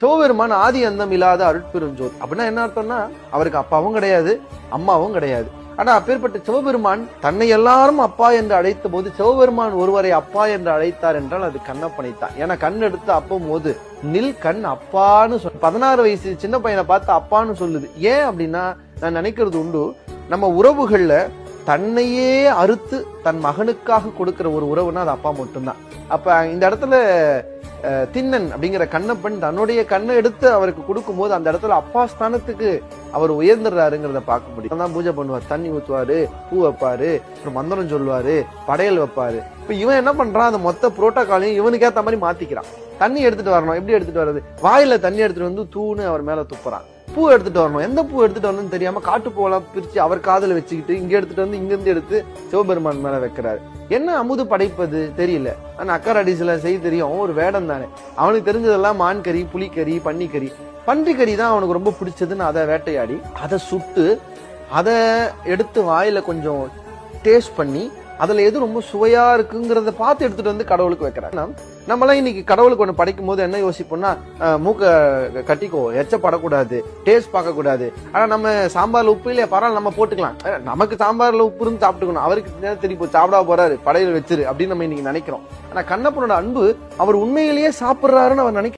சிவபெருமான் ஆதி அந்தம் இல்லாத அருட்பெருஞ்சோதி. அப்படின்னா என்ன அர்த்தம்னா, அவருக்கு அப்பாவும் கிடையாது, அம்மாவும் கிடையாது. ஆனா அப்பேற்பட்ட சிவபெருமான் தன்னை எல்லாரும் அப்பா என்று அழைத்த போது சிவபெருமான் ஒருவரை அப்பா என்று அழைத்தார் என்றால் அது கண்ணப்பனைத்தான். ஏன்னா கண் எடுத்து அப்பம் போது நில் கண் அப்பான்னு 16 வயசு சின்ன பையனை பார்த்து அப்பான்னு சொல்லுது. ஏன் அப்படின்னா, நான் நினைக்கிறது உண்டு, நம்ம உறவுகள்ல தன்னையே அறுத்து தன் மகனுக்காக கொடுக்கிற ஒரு உறவுனா அது அப்பா மட்டும்தான். அப்ப இந்த இடத்துல திண்ணன் அப்படிங்கிற கண்ணப்பன் தன்னுடைய கண்ணை எடுத்து அவருக்கு கொடுக்கும் போது அந்த இடத்துல அப்பா ஸ்தானத்துக்கு அவர் உயர்ந்துடுறாருங்கிறத பார்க்க முடியும். தான் பூஜை பண்ணுவார், தண்ணி ஊத்துவாரு, பூ வைப்பாரு, அப்புறம் மந்திரம் சொல்லுவாரு, படையல் வைப்பாரு. இப்ப இவன் என்ன பண்றான், அந்த மொத்த புரோட்டோகாலையும் இவனுக்கு ஏத்த மாதிரி மாத்திக்கிறான். தண்ணி எடுத்துட்டு வரணும், எப்படி எடுத்துட்டு வர்றது, வாயில தண்ணி எடுத்துட்டு வந்து தூணு அவர் மேல துப்புறான். பூ எடுத்துட்டு வரணும், எந்த பூ எடுத்துட்டு வரணும்னு தெரியாம காட்டு பூவெல்லாம் பிரிச்சு அவர் காதல வச்சுக்கிட்டு இங்க எடுத்துட்டு வந்து இங்க இருந்து எடுத்து சிவபெருமான் மேல வைக்கிறாரு. என்ன அமுது படைப்பது தெரியல. ஆனா அக்கராடிசில செய்ய தெரியும், ஒரு வேடம் தானே. அவனுக்கு தெரிஞ்சதெல்லாம் மான் கறி, புலிக்கறி, பன்னிக்கறி. பன்றிக்கறி தான் அவனுக்கு ரொம்ப பிடிச்சதுன்னு அதை வேட்டையாடி அதை சுட்டு அதை எடுத்து வாயில கொஞ்சம் டேஸ்ட் பண்ணி அதுல எது ரொம்ப சுவையா இருக்குங்கிறத பார்த்து எடுத்துட்டு வந்து கடவுளுக்கு வைக்கிறாங்க. நம்மளாம் இன்னைக்கு கடவுளுக்கு ஒண்ணு படைக்கும் போது என்ன யோசிப்போம்னா, மூக்க கட்டிக்கோ, எச்சப்படக்கூடாது, டேஸ்ட் பார்க்க கூடாது. ஆனா நம்ம சாம்பார்ல உப்பு இல்லையா, பரவாயில்ல நம்ம போட்டுக்கலாம், நமக்கு சாம்பார்ல உப்பு இருந்து சாப்பிட்டுக்கணும், அவருக்கு தெரியும் சாப்பிடா போறாரு, படையில வச்சிரு அப்படின்னு நம்ம இன்னைக்கு நினைக்கிறோம். ஆனா கண்ணப்பனோட அன்பு அவர் உண்மையிலேயே சாப்பிடுறாருன்னு அவர் நினைக்கிறார்.